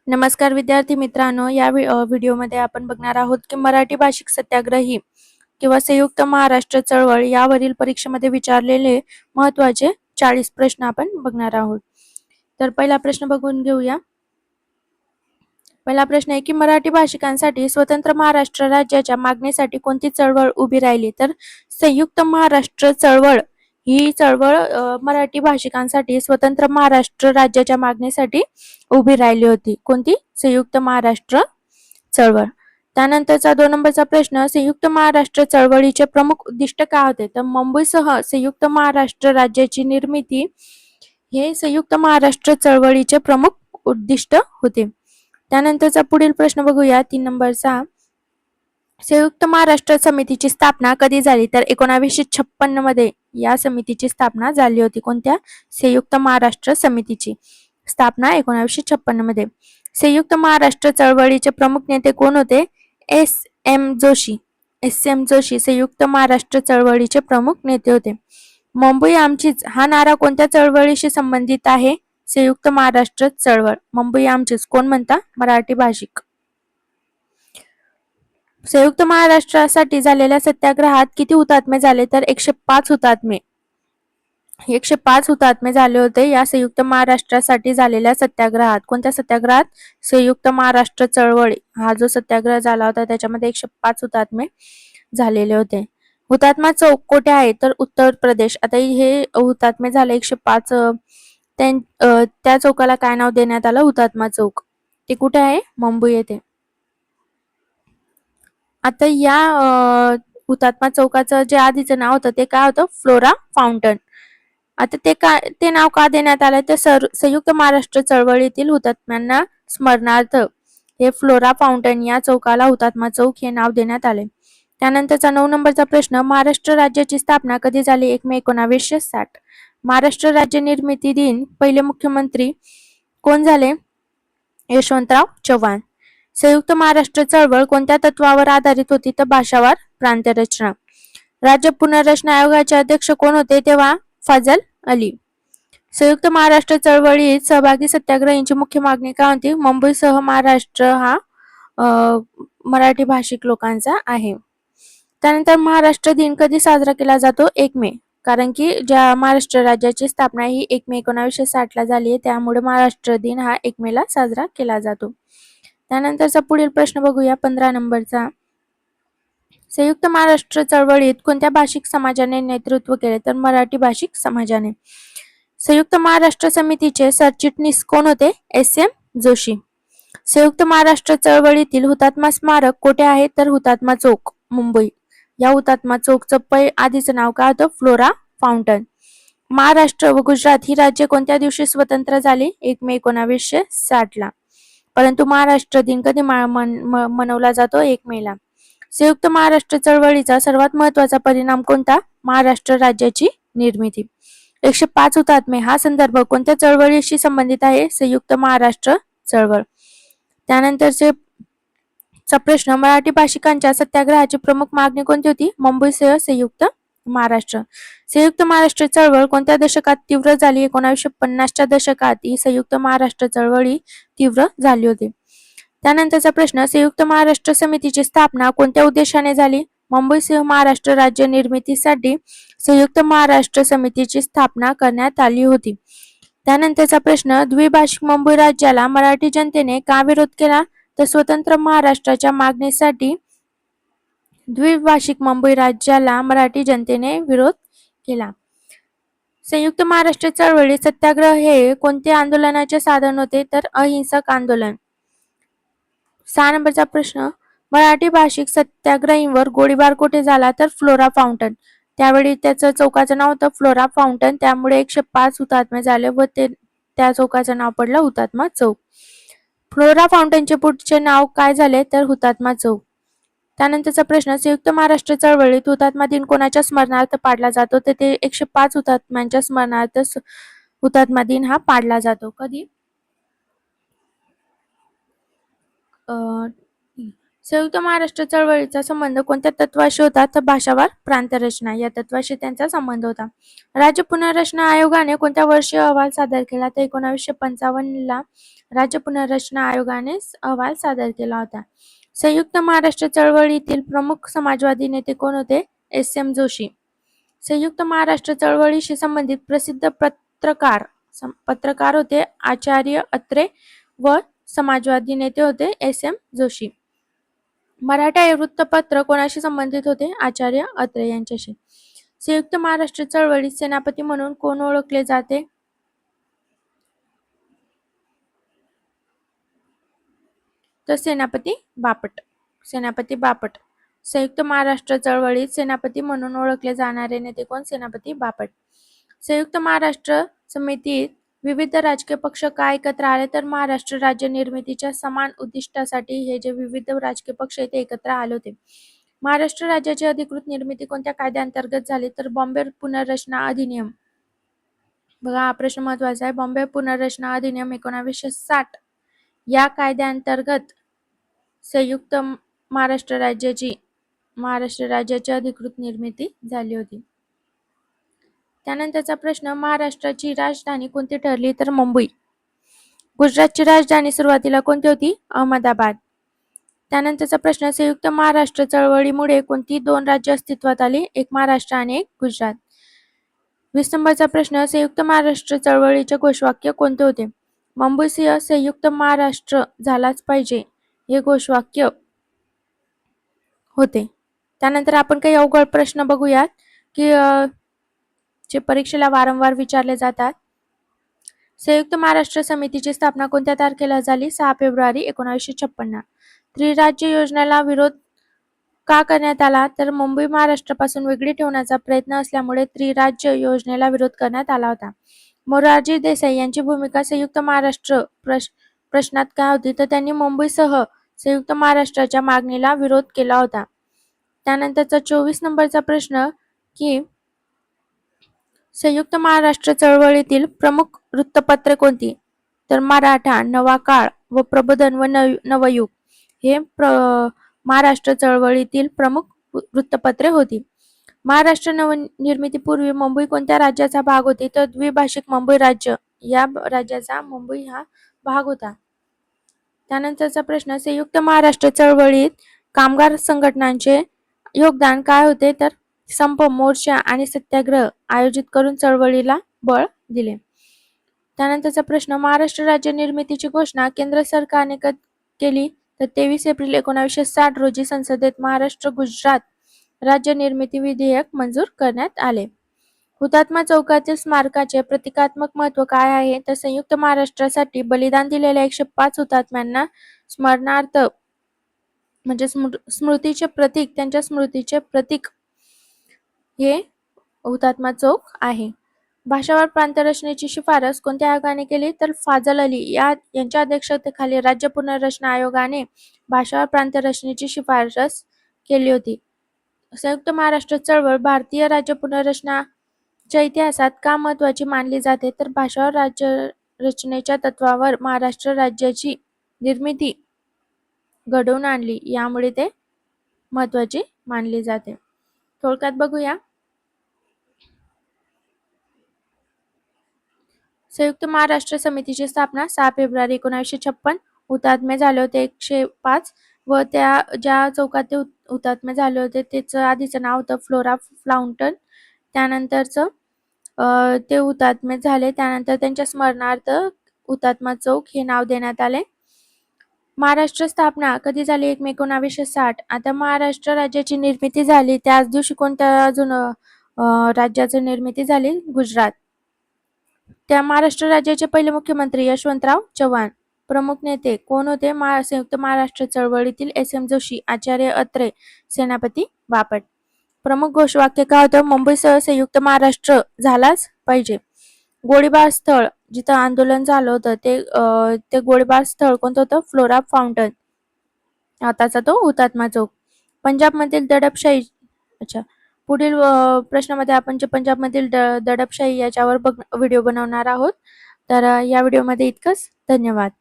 नमस्कार विद्यार्थी मित्रांनो, या व्हिडिओमध्ये आपण बघणार आहोत की मराठी भाषिक सत्याग्रही किंवा संयुक्त महाराष्ट्र चळवळ यावरील परीक्षेमध्ये विचारलेले महत्त्वाचे 40 प्रश्न आपण बघणार आहोत. तर पहिला प्रश्न बघून घेऊया. पहिला प्रश्न आहे की मराठी भाषिकांसाठी स्वतंत्र महाराष्ट्र राज्याच्या मागणीसाठी कोणती चळवळ उभी राहिली? तर संयुक्त महाराष्ट्र चळवळ ही चळवळ मराठी भाषिकांसाठी स्वतंत्र महाराष्ट्र राज्याच्या मागणीसाठी उभी राहिली होती. कोणती? संयुक्त महाराष्ट्र चळवळ. त्यानंतरचा 2 नंबरचा प्रश्न, संयुक्त महाराष्ट्र चळवळीचे प्रमुख उद्दिष्ट काय होते? तर मुंबईसह संयुक्त महाराष्ट्र राज्याची निर्मिती हे संयुक्त महाराष्ट्र चळवळीचे प्रमुख उद्दिष्ट होते. त्यानंतरचा पुढील प्रश्न बघूया 3 नंबरचा. संयुक्त महाराष्ट्र समितीची स्थापना कधी झाली? तर 1956 मध्ये या समितीची स्थापना झाली होती. कोणत्या? संयुक्त महाराष्ट्र समितीची स्थापना 1956 मध्ये. संयुक्त महाराष्ट्र चळवळीचे प्रमुख नेते कोण होते? S M Joshi. S M Joshi संयुक्त महाराष्ट्र चळवळीचे प्रमुख नेते होते. मुंबई आमचीच हा नारा कोणत्या चळवळीशी संबंधित आहे? संयुक्त महाराष्ट्र चळवळ. मुंबई आमचीच कोण म्हणता? मराठी भाषिक. संयुक्त महाराष्ट्रासाठी झालेल्या सत्याग्रहात किती हुतात्मे झाले? तर 105 हुतात्मे. 105 हुतात्मे झाले होते या संयुक्त महाराष्ट्रासाठी झालेल्या सत्याग्रहात. कोणत्या सत्याग्रहात? संयुक्त महाराष्ट्र चळवळ हा जो सत्याग्रह झाला होता त्याच्यामध्ये 105 हुतात्मे झालेले होते. हुतात्मा चौक कुठे आहे? तर उत्तर प्रदेश. आता हे हुतात्मे झाले 105, त्या चौकाला काय नाव देण्यात आलं? हुतात्मा चौक. ते कुठे आहे? मुंबई येथे. आता या हुतात्मा चौकाचं जे आधीचं नाव होतं ते काय होतं? Flora fountain. आता ते नाव का देण्यात आलं? तर संयुक्त महाराष्ट्र चळवळीतील हुतात्म्यांना स्मरणार्थ हे फ्लोरा फाउंटन या चौकाला हुतात्मा चौक हे नाव देण्यात आले. त्यानंतरचा 9 नंबरचा प्रश्न, महाराष्ट्र राज्याची स्थापना कधी झाली? 1 मे 1960. महाराष्ट्र राज्य निर्मिती दिन पहिले मुख्यमंत्री कोण झाले? यशवंतराव चव्हाण. संयुक्त महाराष्ट्र चळवळ कोणत्या तत्वावर आधारित होती? तर भाषावार प्रांतरचना. राज्य पुनर्रचना आयोगाचे अध्यक्ष कोण होते तेव्हा? फजल अली. संयुक्त महाराष्ट्र चळवळीत सहभागी सत्याग्रहींची मुख्य मागणी काय होती? मुंबईसह महाराष्ट्र हा मराठी भाषिक लोकांचा आहे. त्यानंतर महाराष्ट्र दिन कधी साजरा केला जातो? 1 मे. कारण की ज्या महाराष्ट्र राज्याची स्थापना ही 1 मे 1960 ला झाली आहे त्यामुळे महाराष्ट्र दिन हा 1 मे ला साजरा केला जातो. त्यानंतरचा पुढील प्रश्न बघूया 15 नंबरचा. संयुक्त महाराष्ट्र चळवळीत कोणत्या भाषिक समाजाने नेतृत्व केले? तर मराठी भाषिक समाजाने. संयुक्त महाराष्ट्र समितीचे सरचिटणीस कोण होते? S M Joshi. संयुक्त महाराष्ट्र चळवळीतील हुतात्मा स्मारक कोठे आहे? तर हुतात्मा चौक, मुंबई. या हुतात्मा चौकचं आधीचं नाव काय होतं? Flora fountain. महाराष्ट्र व गुजरात ही राज्य कोणत्या दिवशी स्वतंत्र झाली? 1 मे 1960 ला. परंतु महाराष्ट्र दिन कधी मनवला जातो? 1 मे ला. संयुक्त महाराष्ट्र चळवळीचा सर्वात महत्वाचा परिणाम कोणता? महाराष्ट्र राज्याची निर्मिती. 105 हुतात्मे हा संदर्भ कोणत्या चळवळीशी संबंधित आहे? संयुक्त महाराष्ट्र चळवळ. त्यानंतरचे प्रश्न, मराठी भाषिकांच्या सत्याग्रहाची प्रमुख मागणी कोणती होती? मुंबईसह संयुक्त महाराष्ट्र. संयुक्त महाराष्ट्र चळवळ कोणत्या दशकात तीव्र झाली? 1950च्या दशकात ही संयुक्त महाराष्ट्र चळवळी तीव्र झाली होती. त्यानंतरचा प्रश्न, संयुक्त महाराष्ट्र समितीची स्थापना कोणत्या उद्देशाने झाली? मुंबईसह महाराष्ट्र राज्य निर्मितीसाठी संयुक्त महाराष्ट्र समितीची स्थापना करण्यात आली होती. त्यानंतरचा प्रश्न, द्विभाषिक मुंबई राज्याला मराठी जनतेने का विरोध केला? तर स्वतंत्र महाराष्ट्राच्या मागणीसाठी द्विभाषिक मुंबई राज्याला मराठी जनतेने विरोध केला. संयुक्त महाराष्ट्र चळवळी सत्याग्रह हे कोणत्या आंदोलनाचे साधन होते? तर अहिंसक आंदोलन. 6 नंबरचा प्रश्न, मराठी भाषिक सत्याग्रहींवर गोळीबार कुठे झाला? तर फ्लोरा फाउंटन. त्यावेळी त्याचं चौकाचं नाव होतं फ्लोरा फाउंटन, त्यामुळे 105 हुतात्मे झाले व त्या चौकाचं नाव पडलं हुतात्मा चौक. फ्लोरा फाउंटनचे पुढचे नाव काय झाले? तर हुतात्मा चौक. त्यानंतरचा प्रश्न, संयुक्त महाराष्ट्र चळवळीत हुतात्मा दिन कोणाच्या स्मरणार्थ पाडला जातो? तर ते 105 हुतात्म्यांच्या स्मरणार्थ हुतात्मा दिन हा पाडला जातो. कधी? संयुक्त महाराष्ट्र चळवळीचा संबंध कोणत्या तत्वाशी होता तर भाषावार प्रांतरचना या तत्वाशी त्यांचा संबंध होता. राज्य पुनर्रचना आयोगाने कोणत्या वर्षी अहवाल सादर केला तर 1955 ला राज्य पुनर्रचना आयोगाने अहवाल सादर केला होता. संयुक्त महाराष्ट्र चळवळीतील प्रमुख समाजवादी नेते कोण होते? एस.एम. जोशी. संयुक्त महाराष्ट्र चळवळीशी संबंधित प्रसिद्ध पत्रकार होते आचार्य अत्रे व समाजवादी नेते होते एस.एम. जोशी. मराठा हे वृत्तपत्र कोणाशी संबंधित होते? आचार्य अत्रे यांच्याशी. संयुक्त महाराष्ट्र चळवळीत सेनापती म्हणून कोण ओळखले जाते? तर सेनापती बापट. सेनापती बापट. संयुक्त महाराष्ट्र चळवळीत सेनापती म्हणून ओळखले जाणारे नेते कोण? सेनापती बापट. संयुक्त महाराष्ट्र समितीत विविध राजकीय पक्ष का एकत्र आले तर महाराष्ट्र राज्य निर्मितीच्या समान उद्दिष्टासाठी हे जे विविध राजकीय पक्ष आहेत ते एकत्र आले होते. महाराष्ट्र राज्याची अधिकृत निर्मिती कोणत्या कायद्याअंतर्गत झाली तर बॉम्बे पुनर्रचना अधिनियम. बघा हा प्रश्न महत्वाचा आहे. बॉम्बे पुनर्रचना अधिनियम 1960 या कायद्याअंतर्गत संयुक्त महाराष्ट्र राज्याची अधिकृत निर्मिती झाली होती. त्यानंतरचा प्रश्न महाराष्ट्राची राजधानी कोणती ठरली तर मुंबई. गुजरातची राजधानी सुरुवातीला कोणती होती? अहमदाबाद. त्यानंतरचा प्रश्न संयुक्त महाराष्ट्र चळवळीमुळे कोणती दोन राज्य अस्तित्वात आली? एक महाराष्ट्र आणि एक गुजरात. 20 नंबरचा प्रश्न संयुक्त महाराष्ट्र चळवळीचे घोषवाक्य कोणते होते? मुंबईसह संयुक्त महाराष्ट्र झालाच पाहिजे हे घोषवाक्य होते. त्यानंतर आपण काही अवघड प्रश्न बघूयात की जे परीक्षेला वारंवार विचारले जातात. संयुक्त महाराष्ट्र समितीची स्थापना कोणत्या तारखेला झाली? 6 फेब्रुवारी 1956. त्रिराज्य योजनेला विरोध का करण्यात आला तर मुंबई महाराष्ट्रापासून वेगळी ठेवण्याचा प्रयत्न असल्यामुळे त्रिराज्य योजनेला विरोध करण्यात आला होता. मोरारजी देसाई यांची भूमिका संयुक्त महाराष्ट्र प्रश्नात काय होती तर त्यांनी मुंबईसह संयुक्त महाराष्ट्राच्या मागणीला विरोध केला होता. त्यानंतरचा 24 नंबरचा प्रश्न की संयुक्त महाराष्ट्र चळवळीतील प्रमुख वृत्तपत्रे कोणती तर मराठा, नवा काळ व प्रबोधन व नवयुग हे महाराष्ट्र चळवळीतील प्रमुख वृत्तपत्रे होती. महाराष्ट्र नवनिर्मितीपूर्वी मुंबई कोणत्या राज्याचा भाग होती तर द्विभाषिक मुंबई राज्य या राज्याचा मुंबई हा भाग होता. त्यानंतरचा प्रश्न संयुक्त महाराष्ट्र चळवळीत कामगार संघटनांचे योगदान काय होते तर संप, मोर्चा आणि सत्याग्रह आयोजित करून चळवळीला बळ दिले. त्यानंतरचा प्रश्न महाराष्ट्र राज्य निर्मितीची घोषणा केंद्र सरकारने केली तर 23 एप्रिल 1960 रोजी संसदेत महाराष्ट्र गुजरात राज्य निर्मिती विधेयक मंजूर करण्यात आले. हुतात्मा चौकातील स्मारकाचे प्रतिकात्मक महत्व काय आहे तर संयुक्त महाराष्ट्रासाठी बलिदान दिलेल्या 105 हुतात्म्यांना स्मरणार्थ म्हणजे स्मृतीचे प्रतीक, त्यांच्या स्मृतीचे प्रतीक हे हुतात्मा चौक आहे. भाषावार प्रांतरचनेची शिफारस कोणत्या आयोगाने केली तर फाजल अली यांच्या अध्यक्षतेखाली राज्य पुनर्रचना आयोगाने भाषावार प्रांतरचनेची शिफारस केली होती. संयुक्त महाराष्ट्र चळवळ भारतीय राज्य पुनर्रचनाच्या इतिहासात का महत्वाची मानली जाते तर भाषावार राज्य रचनेच्या तत्वावर महाराष्ट्र राज्याची निर्मिती घडवून आणली यामुळे ते महत्वाचे मानले जाते. थोडक्यात बघूया. संयुक्त महाराष्ट्र समितीची स्थापना 6 फेब्रुवारी 1956. हुतात्मे झाले होते 105 व त्या ज्या चौकात ते हुतात्मे झाले होते त्याचं आधीचं नाव होतं फ्लोरा फाउंटन. त्यानंतरचं ते हुतात्मे झाले त्यानंतर त्यांच्या स्मरणार्थ हुतात्मा चौक हे नाव देण्यात आले. महाराष्ट्र स्थापना कधी झाली 1 मे 1960. आता महाराष्ट्र राज्याची निर्मिती झाली त्याच दिवशी कोणत्या अजून राज्याची निर्मिती झाली? गुजरात. त्या महाराष्ट्र राज्याचे पहिले मुख्यमंत्री यशवंतराव चव्हाण. प्रमुख नेते कोण होते? संयुक्त महाराष्ट्र चळवळीतील एस.एम. जोशी, आचार्य अत्रे, सेनापती बापट. प्रमुख घोषवाक्य काय होतं? मुंबईसह संयुक्त महाराष्ट्र झालाच पाहिजे. गोळीबार स्थळ जिथं आंदोलन झालं होतं ते गोळीबार स्थळ कोणतं होतं? Flora fountain. आताचा तो हुतात्मा चौक. पंजाबमधील दडपशाही. अच्छा, पुढील प्रश्नामध्ये आपण जे पंजाबमधील दडपशाही याच्यावर व्हिडिओ बनवणार आहोत. तर या व्हिडिओमध्ये इतकंच. धन्यवाद.